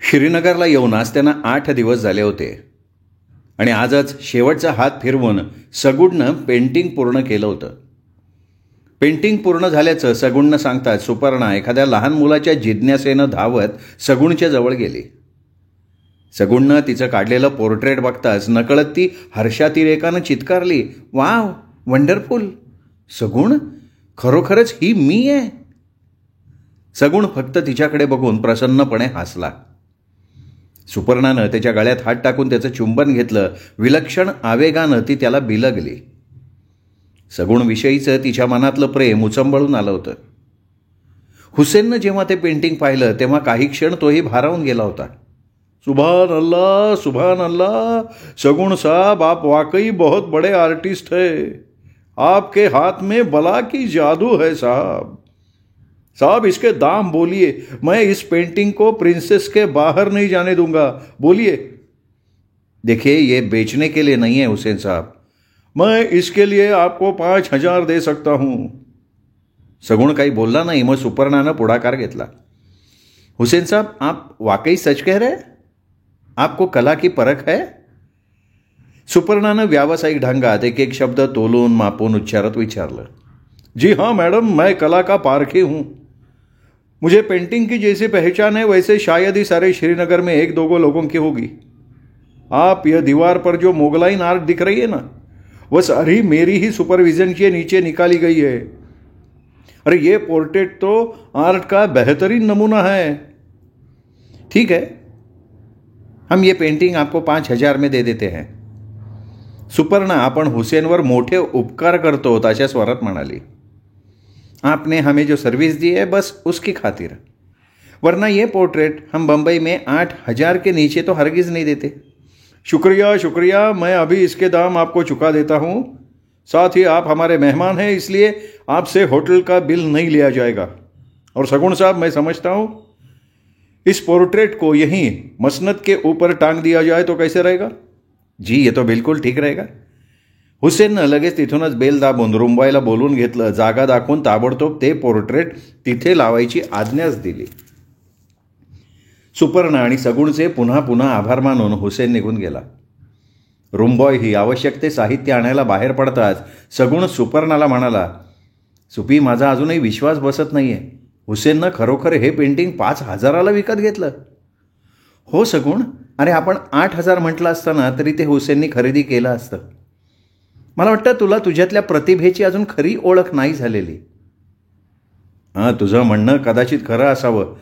श्रीनगरला येऊन आज त्यांना 8 दिवस झाले होते आणि आजच शेवटचा हात फिरवून सगुणनं पेंटिंग पूर्ण केलं होतं. पेंटिंग पूर्ण झाल्याचं सगुणनं सांगताच सुपर्णा एखाद्या लहान मुलाच्या जिज्ञासेनं धावत सगुणच्या जवळ गेली. सगुणनं तिचं काढलेलं पोर्ट्रेट बघताच नकळत ती हर्षातिरेकानं चित्कारली, वाव, वंडरफुल. सगुण, खरोखरच ही मी आहे. सगुण फक्त तिच्याकडे बघून प्रसन्नपणे हसला. सुपर्णानं त्याच्या गळ्यात हात टाकून त्याचं चुंबन घेतलं. विलक्षण आवेगानं ती त्याला बिलगली. सगुणविषयीचं तिच्या मनातलं प्रेम उचंबळून आलं होतं. हुसेननं जेव्हा ते पेंटिंग पाहिलं तेव्हा काही क्षण तोही भारावून गेला होता. सुभान अल्लाह, सुभान अल्लाह, सगुण साहब, आप वाकई बहुत बड़े आर्टिस्ट है. आपके हाथ में बला की जादू है साहब. साहब, इसके दाम बोलिए. मैं इस पेंटिंग को प्रिंसेस के बाहर नहीं जाने दूंगा. बोलिए. देखिए, ये बेचने के लिए नहीं है हुसैन साहब. मैं इसके लिए आपको 5,000 दे सकता हूं. सगुण काही बोलला नाही. मग सुपर्णानं पुढाकार घेतला. हुसैन साहब, आप वाकई सच कह रहे हैं? आपको कला की परख है? सुपर्णानं व्यावसायिक ढंगात एक एक शब्द तोलून मापून उच्चारत विचारलं. जी हाँ मैडम, मैं कला का पारखी हूँ. मुझे पेंटिंग की जैसी पहचान है वैसे शायद ही सारे श्रीनगर में 1-2 लोगों की होगी. आप यह दीवार पर जो मोगलाइन आर्ट दिख रही है ना, वह सारी मेरी ही सुपरविजन के नीचे निकाली गई है. अरे ये पोर्ट्रेट तो आर्ट का बेहतरीन नमूना है. ठीक है, हम ये पेंटिंग आपको 5,000 में दे देते हैं. सुपर्णा आपण हुसेनवर मोठे उपकार करतो अशा स्वरात म्हणाली. आपने हमें जो सर्विस दी है बस उसकी खातिर, वरना ये पोर्ट्रेट हम बम्बई में 8,000 के नीचे तो हरगिज़ नहीं देते. शुक्रिया शुक्रिया, मैं अभी इसके दाम आपको चुका देता हूँ. साथ ही आप हमारे मेहमान हैं, इसलिए आपसे होटल का बिल नहीं लिया जाएगा. और सगुण साहब, मैं समझता हूँ इस पोर्ट्रेट को यहीं मसनद के ऊपर टांग दिया जाए तो कैसे रहेगा? जी, ये तो बिलकुल ठीक रहेगा. हुसेननं लगेच तिथूनच बेल दाबून रुंबाईला बोलून घेतलं. जागा दाखवून ताबडतोब ते पोर्ट्रेट तिथे लावायची आज्ञाच दिली. सुपर्ण आणि सगुणचे पुन्हा पुन्हा आभार मानून हुसेन निघून गेला. रुंबॉय ही आवश्यक ते साहित्य आणायला बाहेर पडताच सगुण सुपर्णाला म्हणाला, सुपी, माझा अजूनही विश्वास बसत नाहीये. हुसेननं खरोखर हे पेंटिंग 5,000ला विकत घेतलं. हो सगुण, अरे आपण 8,000 म्हटलं असताना तरी ते हुसेननी खरेदी केलं असतं. मला वाटतं तुला तुझ्यातल्या प्रतिभेची अजून खरी ओळख नाही झालेली. हां, तुझं म्हणणं कदाचित खरं असावं.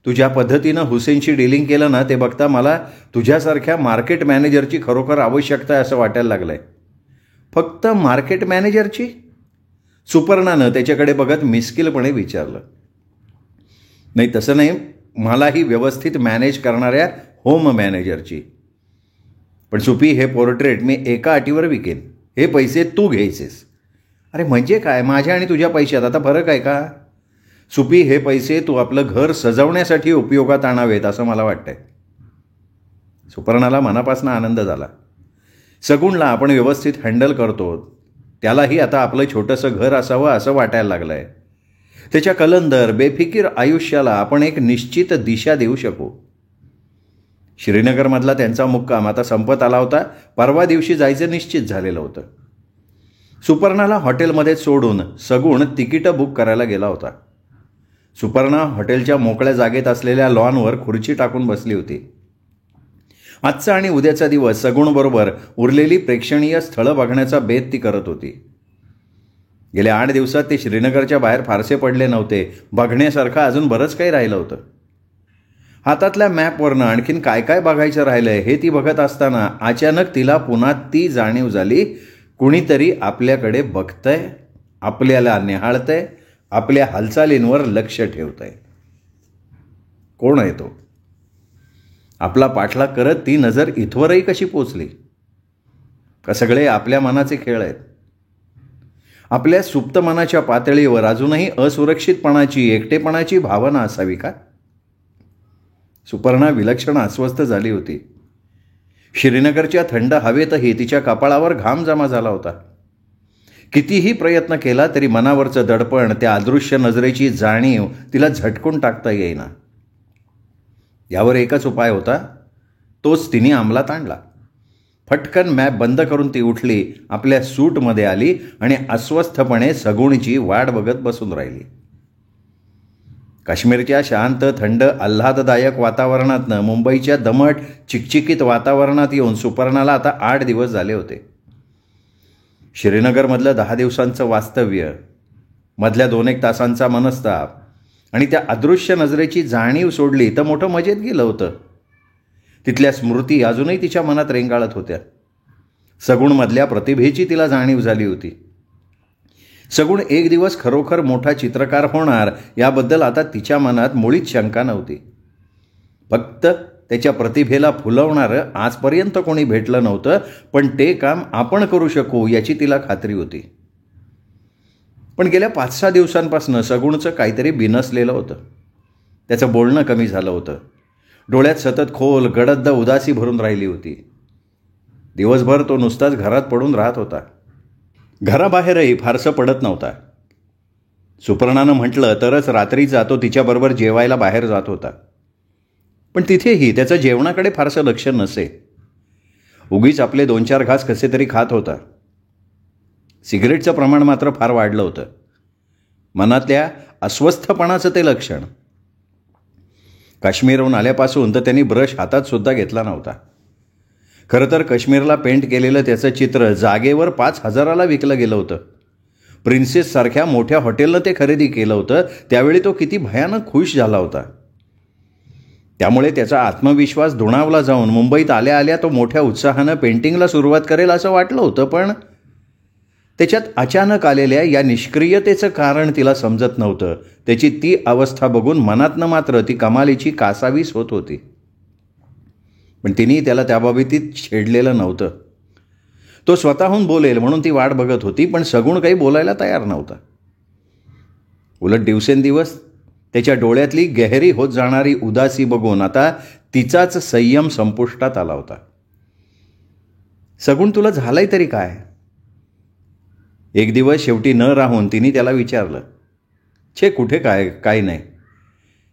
तुझ्या पद्धतीनं हुसेनशी डीलिंग केलं ना, ते बघता मला तुझ्यासारख्या मार्केट मॅनेजरची खरोखर आवश्यकता आहे असं वाटायला लागलं आहे. फक्त मार्केट मॅनेजरची? सुपर्णानं त्याच्याकडे बघत मिस्किलपणे विचारलं. नाही, तसं नाही, मलाही व्यवस्थित मॅनेज करणाऱ्या होम मॅनेजरची. पण सुपी, हे पोर्ट्रेट मी एका अटीवर विकेन. हे पैसे तू घ्यायचेस. अरे म्हणजे काय? माझ्या आणि तुझ्या पैशात आता फरक आहे का? सुपी, हे पैसे तू आपलं घर सजवण्यासाठी उपयोगात आणावेत असं मला वाटतंय. सुपर्णाला मनापासून आनंद झाला. सगुणला आपण व्यवस्थित हँडल करतो, त्यालाही आता आपलं छोटंसं घर असावं असं वाटायला लागलं आहे. त्याच्या कलंदर बेफिकीर आयुष्याला आपण एक निश्चित दिशा देऊ शकू. श्रीनगरमधला त्यांचा मुक्काम आता संपत आला होता. परवा दिवशी जायचं निश्चित झालेलं होतं. सुपर्णाला हॉटेलमध्ये सोडून सगुण तिकीटं बुक करायला गेला होता. सुपर्णा हॉटेलच्या मोकळ्या जागेत असलेल्या लॉनवर खुर्ची टाकून बसली होती. आजचा आणि उद्याचा दिवस सगुणबरोबर उरलेली प्रेक्षणीय स्थळं बघण्याचा बेत ती करत होती. गेल्या 8 दिवसात ते श्रीनगरच्या बाहेर फारसे पडले नव्हते. बघण्यासारखं अजून बरंच काही राहिलं होतं. हातातल्या मॅपवरनं आणखीन काय काय बघायचं राहिलंय हे ती बघत असताना अचानक तिला पुन्हा ती जाणीव झाली, कुणीतरी आपल्याकडे बघतंय, आपल्याला निहाळतंय, आपल्या हालचालींवर लक्ष ठेवतंय. कोण आहे तो? आपला पाठलाग करत ती नजर इथवरही कशी पोचली? का सगळे आपल्या मनाचे खेळ आहेत? आपल्या सुप्त मनाच्या पातळीवर अजूनही असुरक्षितपणाची, एकटेपणाची भावना असावी का? सुपर्णा विलक्षण अस्वस्थ झाली होती. श्रीनगरच्या थंड हवेतही तिच्या कपाळावर घाम जमा झाला होता. कितीही प्रयत्न केला तरी मनावरचं दडपण, त्या अदृश्य नजरेची जाणीव तिला झटकून टाकता येईना. यावर एकच उपाय होता, तोच तिने अंमलात आणला. फटकन मॅप बंद करून ती उठली, आपल्या सूटमध्ये आली आणि अस्वस्थपणे सगुणची वाट बघत बसून राहिली. काश्मीरच्या शांत, थंड, आल्हाददायक वातावरणातनं मुंबईच्या दमट, चिकचिकीत वातावरणात येऊन सुपर्णाला आता 8 दिवस झाले होते. श्रीनगरमधलं 10 दिवसांचं वास्तव्य, मधल्या 2-1 तासांचा मनस्ताप आणि त्या अदृश्य नजरेची जाणीव सोडली तर मोठं मजेत गेलं होतं. तिथल्या स्मृती अजूनही तिच्या मनात रेंगाळत होत्या. सगुणमधल्या प्रतिभेची तिला जाणीव झाली होती. सगुण एक दिवस खरोखर मोठा चित्रकार होणार याबद्दल आता तिच्या मनात मुळीच शंका नव्हती. फक्त त्याच्या प्रतिभेला फुलवणारं आजपर्यंत कोणी भेटलं नव्हतं, पण ते काम आपण करू शकू याची तिला खात्री होती. पण गेल्या 5-6 दिवसांपासून सगुणचं काहीतरी बिनसलेलं होतं. त्याचं बोलणं कमी झालं होतं. डोळ्यात सतत खोल, गडद उदासी भरून राहिली होती. दिवसभर तो नुसताच घरात पडून राहत होता. घराबाहेरही फारसं पडत नव्हता. सुपर्णानं म्हटलं तरच रात्री जातो तिच्याबरोबर जेवायला बाहेर जात होता. पण तिथेही त्याचं जेवणाकडे फारसं लक्ष नसे. उगीच आपले 2-4 घास कसे तरी खात होता. सिगरेटचं प्रमाण मात्र फार वाढलं होतं. मनातल्या अस्वस्थपणाचं ते लक्षण. काश्मीरहून आल्यापासून तर त्यांनी ब्रश हातात सुद्धा घेतला नव्हता. खरं तर काश्मीरला पेंट केलेलं त्याचं चित्र जागेवर 5,000ला विकलं गेलं होतं. प्रिन्सेससारख्या मोठ्या हॉटेलनं ते खरेदी केलं होतं. त्यावेळी तो किती भयानक खुश झाला होता. त्यामुळे त्याचा आत्मविश्वास दुणावला जाऊन मुंबईत आल्या आल्या तो मोठ्या उत्साहानं पेंटिंगला सुरुवात करेल असं वाटलं होतं. पण त्याच्यात अचानक आलेल्या या निष्क्रियतेचं कारण तिला समजत नव्हतं. त्याची ती अवस्था बघून मनातनं मात्र ती कमालीची कासावीस होत होती. पण तिने त्याला त्याबाबतीत छेडलेलं नव्हतं. तो स्वतःहून बोलेल म्हणून ती वाट बघत होती, पण सगुण काही बोलायला तयार नव्हता. उलट दिवसेंदिवस त्याच्या डोळ्यातली गहरी होत जाणारी उदासी बघून आता तिचाच संयम संपुष्टात आला होता. सगुण, तुला झालंय तरी काय? एक दिवस शेवटी न राहून तिने त्याला विचारलं. छे, कुठे काय नाही.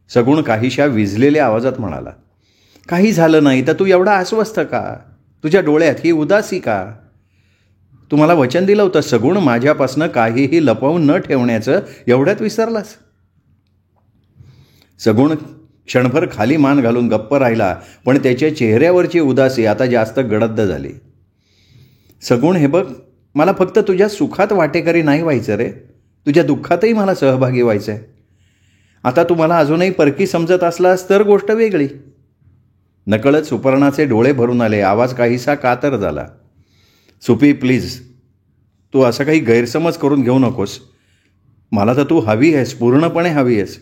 सगुण काहीशा विझलेल्या आवाजात म्हणाला. काही झालं नाही तर तू एवढा अस्वस्थ का? तुझ्या डोळ्यात ही उदासी का? तू मला वचन दिलं होतं सगुण, माझ्यापासनं काहीही लपवून न ठेवण्याचं. एवढ्यात विसरलास? सगुण क्षणभर खाली मान घालून गप्प राहिला, पण त्याच्या चेहऱ्यावरची उदासी आता जास्त गडद झाली. सगुण, हे बघ, मला फक्त तुझ्या सुखात वाटेकरी नाही व्हायचं रे, तुझ्या दुःखातही मला सहभागी व्हायचं आहे. आता तू मला अजूनही परकी समजत असलास तर गोष्ट वेगळी. नकळत सुपर्णाचे डोळे भरून आले. आवाज काहीसा कातर झाला. सुपी, प्लीज, तू असं काही गैरसमज करून घेऊ नकोस. मला तर तू हवी आहेस, पूर्णपणे हवी आहेस.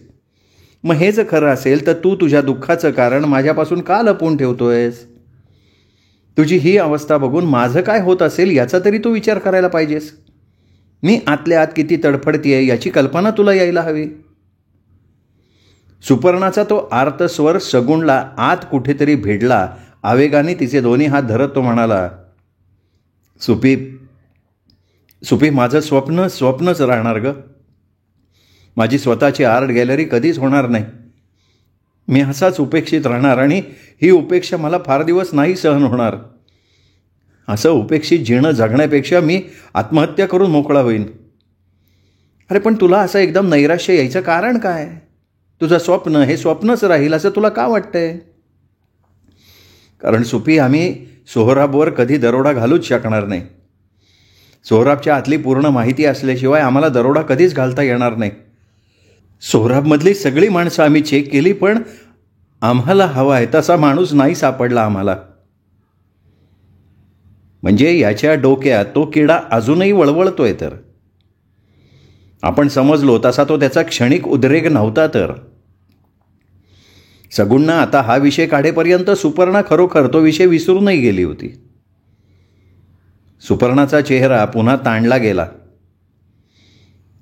मग हे जर खरं असेल तर तू तुझ्या दुःखाचं कारण माझ्यापासून का लपवून ठेवतोयस? तुझी ही अवस्था बघून माझं काय होत असेल याचा तरी तू विचार करायला पाहिजेस. मी आतल्या आत किती तडफडतीये याची कल्पना तुला यायला हवी. सुपर्णाचा तो आर्त स्वर सगुणला आत कुठेतरी भिडला. आवेगाने तिचे दोन्ही हात धरत तो म्हणाला, सुपी, माझं स्वप्नच राहणार ग. माझी स्वतःची आर्ट गॅलरी कधीच होणार नाही. मी असाच उपेक्षित राहणार आणि ही उपेक्षा मला फार दिवस नाही सहन होणार. असं उपेक्षित जीणं जगण्यापेक्षा मी आत्महत्या करून मोकळा होईन. अरे पण तुला असं एकदम नैराश्य यायचं कारण काय? तुझं स्वप्न हे स्वप्नच राहील असं तुला का वाटतंय? कारण सुपी, आम्ही सोहराबवर कधी दरोडा घालूच शकणार नाही. सोहराबच्या आतली पूर्ण माहिती असल्याशिवाय आम्हाला दरोडा कधीच घालता येणार नाही. सोहराबमधली सगळी माणसं आम्ही चेक केली, पण आम्हाला हवा आहे तसा माणूस नाही सापडला आम्हाला. म्हणजे याच्या डोक्यात तो किडा अजूनही वळवळतोय. तर आपण समजलो तसा तो त्याचा क्षणिक उद्रेक नव्हता. तर सगुणनं आता हा विषय काढेपर्यंत सुपर्णा खरोखर तो विषय विसरूनही गेली होती. सुपर्णाचा चेहरा पुन्हा ताणला गेला.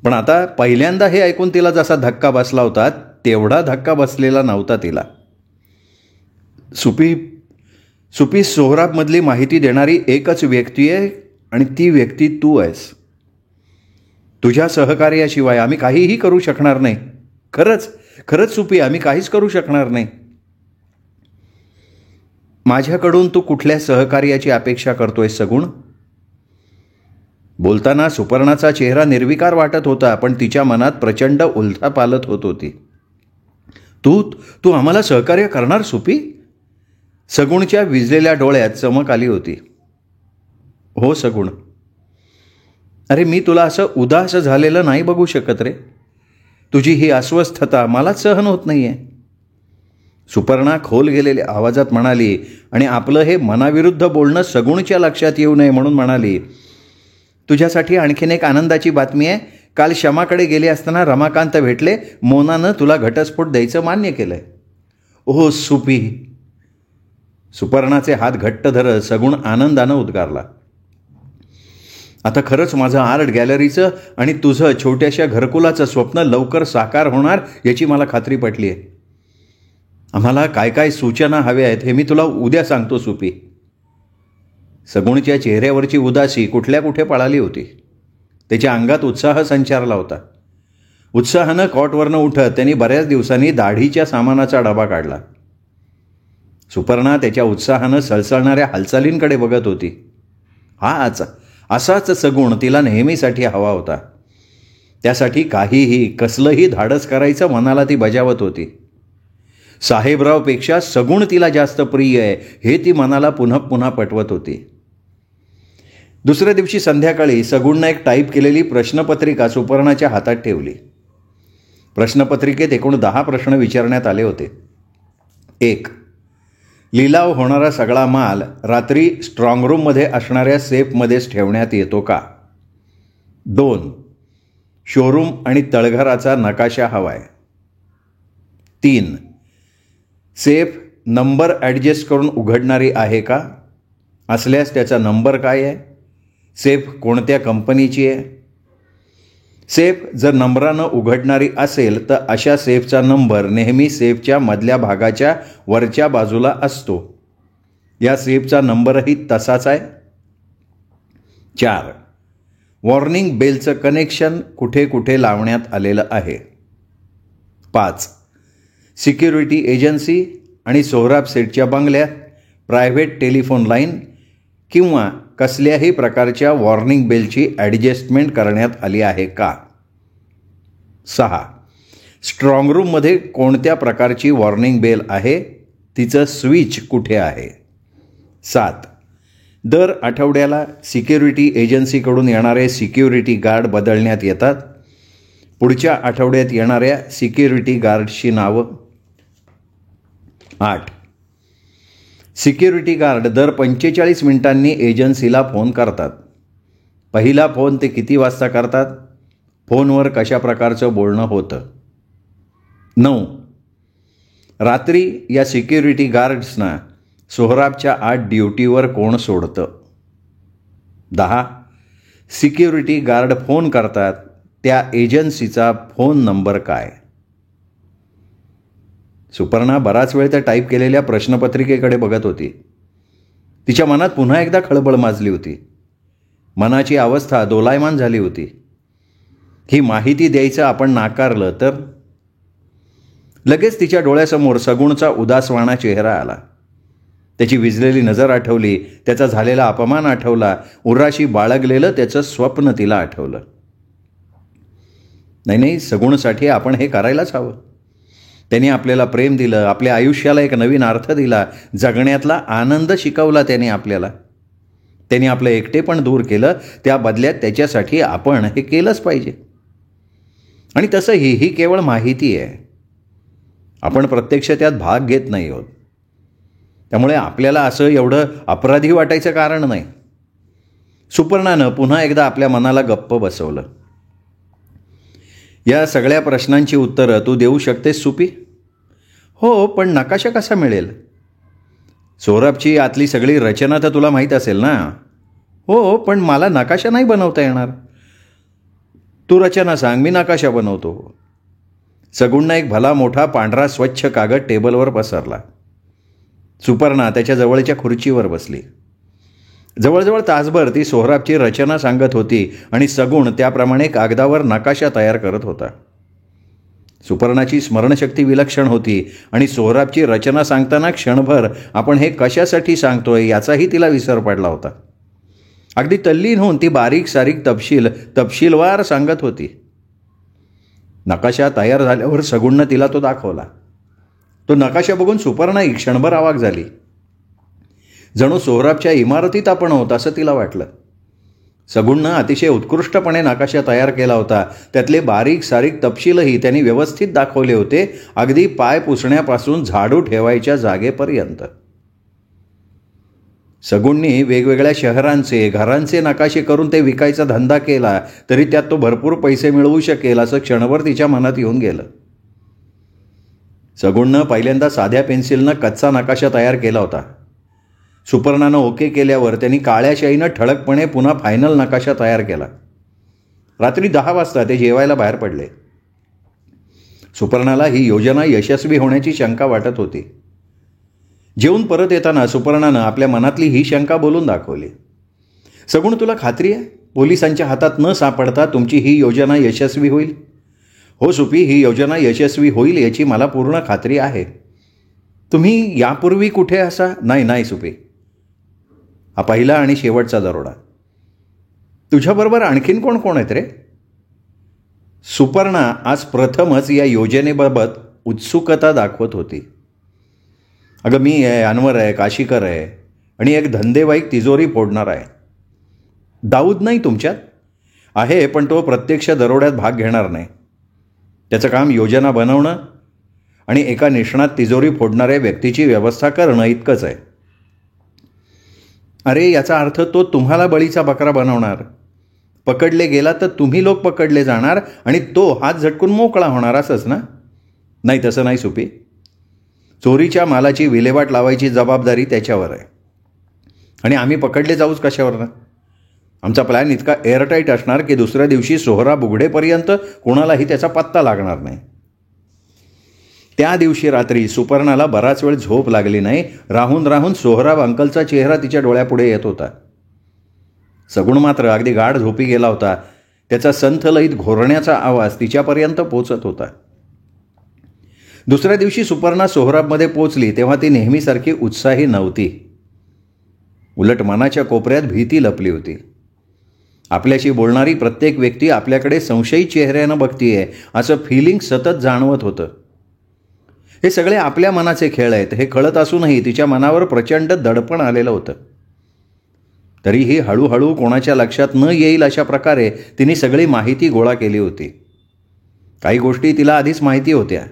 पण आता पहिल्यांदा हे ऐकून तिला जसा धक्का बसला होता तेवढा धक्का बसलेला नव्हता तिला. सुपी, सोहराबमधली माहिती देणारी एकच व्यक्ती आहे आणि ती व्यक्ती तू आहेस. तुझ्या सहकार्याशिवाय आम्ही काहीही करू शकणार नाही. खरंच सुपी, आम्ही काहीच करू शकणार नाही. माझ्याकडून तू कुठल्या सहकार्याची अपेक्षा करतोय सगुण? बोलताना सुपर्णाचा चेहरा निर्विकार वाटत होता, पण तिच्या मनात प्रचंड उलथापालथ होत होती. तू तू आम्हाला सहकार्य करणार सुपी? सगुणच्या विजलेल्या डोळ्यात चमक आली होती. हो सगुण. अरे मी तुला असं उदास झालेलं नाही बघू शकत रे. तुझी ही अस्वस्थता मला सहन होत नाही आहे. सुपर्णा खोल गेलेल्या आवाजात म्हणाली आणि आपलं हे मनाविरुद्ध बोलणं सगुणच्या लक्षात येऊ नये म्हणून म्हणाली, तुझ्यासाठी आणखीन एक आनंदाची बातमी आहे. काल शमाकडे गेले असताना रमाकांत भेटले. मोनानं तुला घटस्फोट द्यायचं मान्य केलंय. ओ सुपी. सुपर्णाचे हात घट्ट धरत सगुण आनंदानं उद्गारला. आता खरंच माझं आर्ट गॅलरीचं आणि तुझं छोट्याशा घरकुलाचं स्वप्न लवकर साकार होणार याची मला खात्री पटली आहे. आम्हाला काय काय सूचना हव्या आहेत हे मी तुला उद्या सांगतो सुपी. सगुणच्या चेहऱ्यावरची उदासी कुठल्या कुठे पळाली होती. त्याच्या अंगात उत्साह संचारला होता. उत्साहानं कॉटवरनं उठत त्यांनी बऱ्याच दिवसांनी दाढीच्या सामानाचा डबा काढला. सुपर्णा त्याच्या उत्साहानं सळसळणाऱ्या हालचालींकडे बघत होती. असाच सगुण तिला नेहमीसाठी हवा होता. त्यासाठी काहीही कसलंही धाडस करायचं मनाला ती बजावत होती. साहेबरावपेक्षा सगुण तिला जास्त प्रिय आहे हे ती मनाला पुन्हा पुन्हा पटवत होती. दुसऱ्या दिवशी संध्याकाळी सगुणनं एक टाईप केलेली प्रश्नपत्रिका सुपर्णाच्या हातात ठेवली. प्रश्नपत्रिकेत एकूण 10 प्रश्न विचारण्यात आले होते. 1. लिलाव होणारा सगळा माल रात्री स्ट्रॉंग रूममध्ये असणाऱ्या सेफमध्येच ठेवण्यात येतो का? 2. शोरूम आणि तळघराचा नकाशा हवाय. 3. सेफ नंबर ॲडजस्ट करून उघडणारी आहे का? असल्यास त्याचा नंबर काय आहे? सेफ कोणत्या कंपनीची आहे? सेफ जर नंबरानं उघडणारी असेल तर अशा सेफचा नंबर नेहमी सेफच्या मधल्या भागाच्या वरच्या बाजूला असतो. या सेफचा नंबरही तसाच आहे. 4. वॉर्निंग बेलचं कनेक्शन कुठे कुठे लावण्यात आलेलं आहे? 5. सिक्युरिटी एजन्सी आणि सोहराब सेठच्या बंगल्यात प्रायव्हेट टेलिफोन लाईन किंवा कसल्याही प्रकारच्या वॉर्निंग बेलची ॲडजस्टमेंट करण्यात आली आहे का? 6. स्ट्रॉंग रूममध्ये कोणत्या प्रकारची वॉर्निंग बेल आहे? तिचं स्विच कुठे आहे? 7. दर आठवड्याला सिक्युरिटी एजन्सीकडून येणारे सिक्युरिटी गार्ड बदलण्यात येतात. पुढच्या आठवड्यात येणाऱ्या सिक्युरिटी गार्डची नावं? 8. सिक्युरिटी गार्ड दर 45 मिनिटांनी एजन्सीला फोन करतात. पहिला फोन ते किती वाजता करतात? फोनवर कशा प्रकारचं बोलणं होतं? 9. रात्री या सिक्युरिटी गार्ड्सना सोहराबच्या आत ड्युटीवर कोण सोडतं? 10. सिक्युरिटी गार्ड फोन करतात त्या एजन्सीचा फोन नंबर काय? सुपर्णा बराच वेळ त्या टाईप केलेल्या प्रश्नपत्रिकेकडे बघत होती. तिच्या मनात पुन्हा एकदा खळबळ माजली होती. मनाची अवस्था दोलायमान झाली होती. ही माहिती द्यायचं आपण नाकारलं तर? लगेच तिच्या डोळ्यासमोर सगुणचा उदासवाणा चेहरा आला. त्याची विझलेली नजर आठवली. त्याचा झालेला अपमान आठवला. उर्राशी बाळगलेलं त्याचं स्वप्न तिला आठवलं. नाही, सगुणसाठी आपण हे करायलाच हवं. त्यांनी आपल्याला प्रेम दिलं, आपल्या आयुष्याला एक नवीन अर्थ दिला, जगण्यातला आनंद शिकवला त्याने आपल्याला. त्यांनी आपलं एकटेपण दूर केलं. त्या बदल्यात त्याच्यासाठी आपण हे केलंच पाहिजे. आणि तसं ही केवळ माहिती आहे. आपण प्रत्यक्ष त्यात भाग घेत नाही आहोत. त्यामुळे आपल्याला असं एवढं अपराधी वाटायचं कारण नाही. सुपर्णानं पुन्हा एकदा आपल्या मनाला गप्प बसवलं. या सगळ्या प्रश्नांची उत्तरं तू देऊ शकतेस सुपी? हो, पण नकाशा कसा मिळेल? सोहराबची आतली सगळी रचना तर तुला माहीत असेल ना? हो, पण मला नकाशा नाही बनवता येणार. तू रचना सांग, मी नकाशा बनवतो. सगुणनं एक भला मोठा पांढरा स्वच्छ कागद टेबलवर पसरला. सुपर्णा त्याच्या जवळच्या खुर्चीवर बसली. जवळजवळ तासभर ती सोहराबची रचना सांगत होती आणि सगुण त्याप्रमाणे कागदावर नकाशा तयार करत होता. सुपर्णाची स्मरणशक्ती विलक्षण होती आणि सोहराबची रचना सांगताना क्षणभर आपण हे कशासाठी सांगतोय याचाही तिला विसर पडला होता. अगदी तल्लीन होऊन ती बारीक सारीक तपशीलवार सांगत होती. नकाशा तयार झाल्यावर सगुणनं तिला तो दाखवला. तो नकाशा बघून सुपर्णाही क्षणभर अवाक झाली. जणू सोहराबच्या इमारतीत आपण आहोत असं तिला वाटलं. सगुणनं अतिशय उत्कृष्टपणे नकाशा तयार केला होता. त्यातले बारीक सारीक तपशीलही त्यांनी व्यवस्थित दाखवले होते, अगदी पाय पुसण्यापासून झाडू ठेवायच्या जागेपर्यंत. सगुणनी वेगवेगळ्या शहरांचे घरांचे नकाशे करून ते विकायचा धंदा केला तरी त्यात तो भरपूर पैसे मिळवू शकेल असं क्षणभर तिच्या मनात येऊन गेलं. सगुणनं पहिल्यांदा साध्या पेन्सिलनं कच्चा नकाशा तयार केला होता. सुपर्णानं ओके केल्यावर त्यांनी काळ्या शाईनं ठळकपणे पुन्हा फायनल नकाशा तयार केला. रात्री 10 वाजता ते जेवायला बाहेर पडले. सुपर्णाला ही योजना यशस्वी होण्याची शंका वाटत होती. जेवून परत येताना सुपर्णानं आपल्या मनातली ही शंका बोलून दाखवली. सगुण, तुला खात्री आहे पोलिसांच्या हातात न सापडता तुमची ही योजना यशस्वी होईल? हो सुपी, ही योजना यशस्वी होईल याची मला पूर्ण खात्री आहे. तुम्ही यापूर्वी कुठे असा? नाही सुपी, हा पहिला आणि शेवटचा दरोडा. तुझ्याबरोबर आणखीन कोण कोण आहेत रे? सुपर्णा आज प्रथमच या योजनेबाबत उत्सुकता दाखवत होती. अगं, मी आहे, अनवर आहे, काशीकर आहे आणि एक धंदेवाईक तिजोरी फोडणार आहे. दाऊद नाही तुमच्यात? आहे, पण तो प्रत्यक्ष दरोड्यात भाग घेणार नाही. त्याचं काम योजना बनवणं आणि एका निष्णात तिजोरी फोडणाऱ्या व्यक्तीची व्यवस्था करणं इतकंच आहे. अरे, याचा अर्थ तो तुम्हाला बळीचा बकरा बनवणार. पकडले गेला तर तुम्ही लोक पकडले जाणार आणि तो हात झटकून मोकळा होणार, असंच ना? नाही, तसं नाही सुपी. चोरीच्या मालाची विल्हेवाट लावायची जबाबदारी त्याच्यावर आहे आणि आम्ही पकडले जाऊच कशावर ना? आमचा प्लॅन इतका एअरटाईट असणार की दुसऱ्या दिवशी सोहराब उघडेपर्यंत कोणालाही त्याचा पत्ता लागणार नाही. त्या दिवशी रात्री सुपर्णाला बराच वेळ झोप लागली नाही. राहून राहून सोहराब अंकलचा चेहरा तिच्या डोळ्यापुढे येत होता. सगुण मात्र अगदी गाढ झोपी गेला होता. त्याचा संथलयीत घोरण्याचा आवाज तिच्यापर्यंत पोचत होता. दुसऱ्या दिवशी सुपर्णा सोहराबमध्ये पोचली तेव्हा ती नेहमीसारखी उत्साही नव्हती. उलट मनाच्या कोपऱ्यात भीती लपली होती. आपल्याशी बोलणारी प्रत्येक व्यक्ती आपल्याकडे संशयी चेहऱ्यानं बघतीये असं फिलिंग सतत जाणवत होतं. हे सगळे आपल्या मनाचे खेळ आहेत हे कळत असूनही तिच्या मनावर प्रचंड दडपण आलेलं होतं. तरीही हळूहळू कोणाच्या लक्षात न येईल अशा प्रकारे तिने सगळी माहिती गोळा केली होती. काही गोष्टी तिला आधीच माहिती होत्या,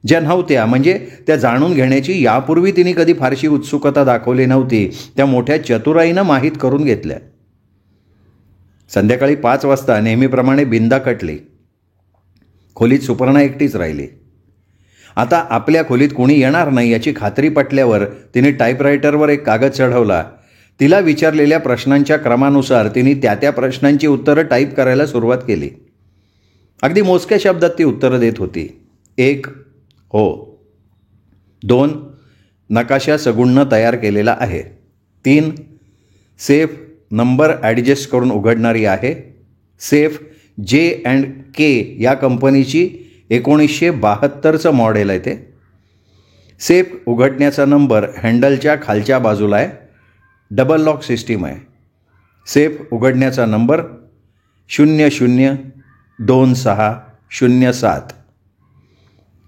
ज्या नव्हत्या म्हणजे त्या जाणून घेण्याची यापूर्वी तिने कधी फारशी उत्सुकता दाखवली नव्हती, त्या मोठ्या चतुराईनं माहीत करून घेतल्या. संध्याकाळी 5 वाजता नेहमीप्रमाणे बिंदा कटली. खोलीत सुपर्णा एकटीच राहिली. आता आपल्या खोलीत कोणी येणार नाही याची खात्री पटल्यावर तिने टाईपरायटरवर एक कागद चढवला. तिला विचारलेल्या प्रश्नांच्या क्रमानुसार तिने त्या प्रश्नांची उत्तरं टाईप करायला सुरुवात केली. अगदी मोजक्या शब्दात ती उत्तरं देत होती. 1 हो. 2 नकाशा सगुणनं तयार केलेला आहे. 3 सेफ नंबर ॲडजस्ट करून उघडणारी आहे. सेफ J&K या कंपनीची 1972चं मॉडेल आहे ते. सेफ उघडण्याचा नंबर हँडलच्या खालच्या बाजूला आहे. डबल लॉक सिस्टीम आहे. सेफ उघडण्याचा नंबर 002607.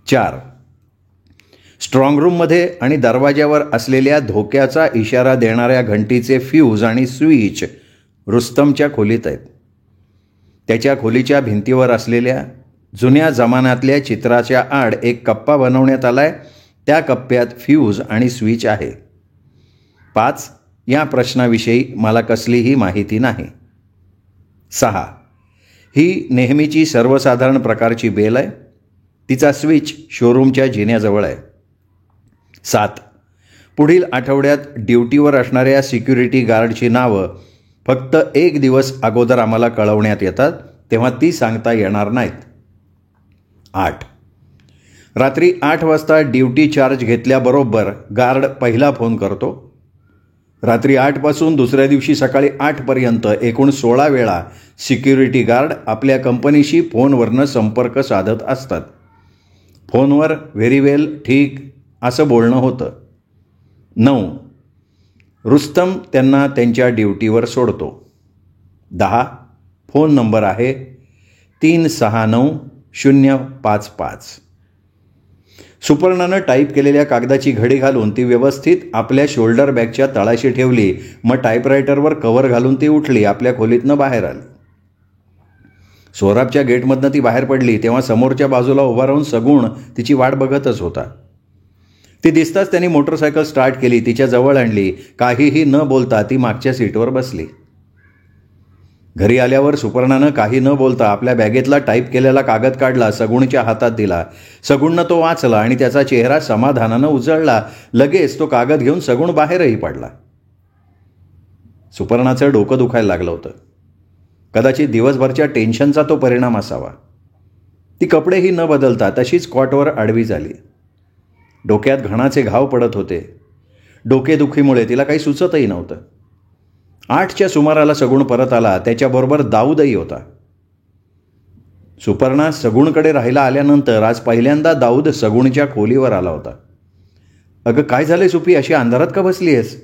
4 स्ट्रॉंग रूममध्ये आणि दरवाज्यावर असलेल्या धोक्याचा इशारा देणाऱ्या घंटीचे फ्यूज आणि स्विच रुस्तमच्या खोलीत आहेत. त्याच्या खोलीच्या भिंतीवर असलेल्या जुन्या जमान्यातल्या चित्राच्या आड एक कप्पा बनवण्यात आला आहे. त्या कप्प्यात फ्यूज आणि स्विच आहे. 5 या प्रश्नाविषयी मला कसलीही माहिती नाही. 6 ही नेहमीची सर्वसाधारण प्रकारची बेल आहे. तिचा स्विच शोरूमच्या जिन्याजवळ आहे. 7 पुढील आठवड्यात ड्युटीवर असणाऱ्या सिक्युरिटी गार्डची नावं फक्त 1 दिवस अगोदर आम्हाला कळवण्यात येतात, तेव्हा ती सांगता येणार नाहीत. 8 रात्री 8 वाजता ड्युटी चार्ज घेतल्याबरोबर गार्ड पहिला फोन करतो. रात्री 8 दुसऱ्या दिवशी सकाळी 8 एकूण 16 वेळा सिक्युरिटी गार्ड आपल्या कंपनीशी फोनवरनं संपर्क साधत असतात. फोनवर व्हेरी वेल, ठीक असं बोलणं होतं. 9. रुस्तम त्यांना त्यांच्या ड्युटीवर सोडतो. 10. फोन नंबर आहे 369055. सुपर्णानं टाईप केलेल्या कागदाची घडी घालून ती व्यवस्थित आपल्या शोल्डर बॅगच्या तळाशी ठेवली. मग टाईपरायटरवर कव्हर घालून ती उठली, आपल्या खोलीतनं बाहेर आली. सोराबच्या गेटमधनं ती बाहेर पडली तेव्हा समोरच्या बाजूला उभा राहून सगुण तिची वाट बघतच होता. ती दिसताच त्यांनी मोटरसायकल स्टार्ट केली, तिच्या जवळ आणली. काहीही न बोलता ती मागच्या सीटवर बसली. घरी आल्यावर सुपर्णानं काही न बोलता आपल्या बॅगेतला टाईप केलेला कागद काढला, सगुणच्या हातात दिला. सगुणनं तो वाचला आणि त्याचा चेहरा समाधानानं उजळला. लगेच तो कागद घेऊन सगुण बाहेरही पडला. सुपर्णाचं डोकं दुखायला लागलं होतं. कदाचित दिवसभरच्या टेन्शनचा तो परिणाम असावा. ती कपडेही न बदलता तशीच कॉटवर आडवी झाली. डोक्यात घणाचे घाव पडत होते. डोकेदुखीमुळे तिला काही सुचतही नव्हतं. 8च्या सुमाराला सगुण परत आला. त्याच्याबरोबर दाऊदही होता. सुपर्णा सगुणकडे राहायला आल्यानंतर आज पहिल्यांदा दाऊद सगुणच्या खोलीवर आला होता. अगं काय झालंय सुपी, अशी अंधारात का बसली आहेस?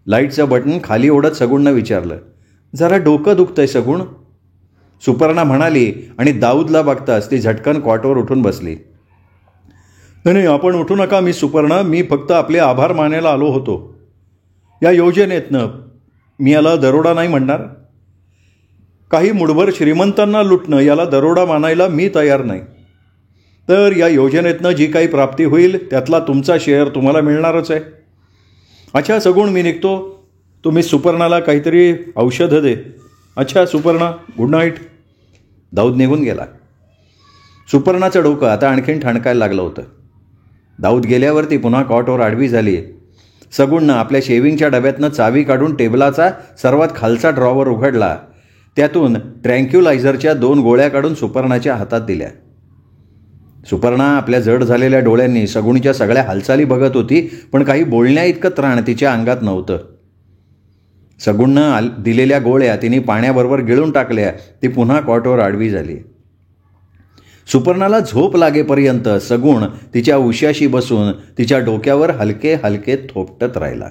लाईटचं बटन खाली ओढत सगुणनं विचारलं. जरा डोकं दुखतंय सगुण, सुपर्णा म्हणाली आणि दाऊदला बघताच ती झटकन कॉटवर उठून बसली. नाही, आपण उठू नका मिस सुपर्णा, मी फक्त आपले आभार मानायला आलो होतो. या योजनेतनं मी याला दरोडा नाही म्हणणार. काही मुठभर श्रीमंतांना लुटणं याला दरोडा मानायला मी तयार नाही. तर या योजनेतनं जी काही प्राप्ती होईल त्यातला तुमचा शेअर तुम्हाला मिळणारच आहे. अच्छा सगुण, मी निघतो. तुम्ही सुपर्णाला काहीतरी औषधं दे. अच्छा सुपर्णा, गुड नाईट. दाऊद निघून गेला. सुपर्णाचं डोकं आता आणखीन ठणकायला लागलं होतं. दाऊद गेल्यावरती पुन्हा कॉटवर आडवी झाली. सगुणनं आपल्या शेविंगच्या डब्यातनं चावी काढून टेबलाचा सर्वात खालचा ड्रॉवर उघडला. त्यातून ट्रँक्युलायझरच्या 2 गोळ्या काढून सुपर्णाच्या हातात दिल्या. सुपर्णा आपल्या जड झालेल्या डोळ्यांनी सगुणच्या सगळ्या हालचाली बघत होती, पण काही बोलण्या इतकं त्राण तिच्या अंगात नव्हतं. सगुणनं दिलेल्या गोळ्या तिने पाण्याबरोबर गिळून टाकल्या. ती पुन्हा कॉटवर आडवी झाली. सुपर्णाला झोप लागेपर्यंत सगुण तिच्या उश्याशी बसून तिच्या डोक्यावर हलके हलके थोपटत राहिला.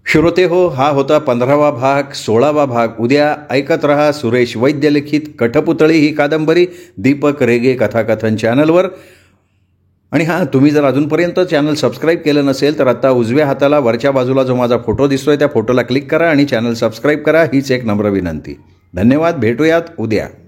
श्रोते हो, हा होता 15वा भाग. 16वा भाग उद्या ऐकत रहा. सुरेश वैद्य लिखित कठपुतळी ही कादंबरी दीपक रेगे कथाकथन चॅनलवर. आणि हां, तुम्ही जर अजूनपर्यंत चॅनल सबस्क्राईब केलं नसेल तर आता उजव्या हाताला वरच्या बाजूला जो माझा फोटो दिसतोय त्या फोटोला क्लिक करा आणि चॅनल सबस्क्राईब करा. हीच एक नम्र विनंती. धन्यवाद. भेटूयात उद्या.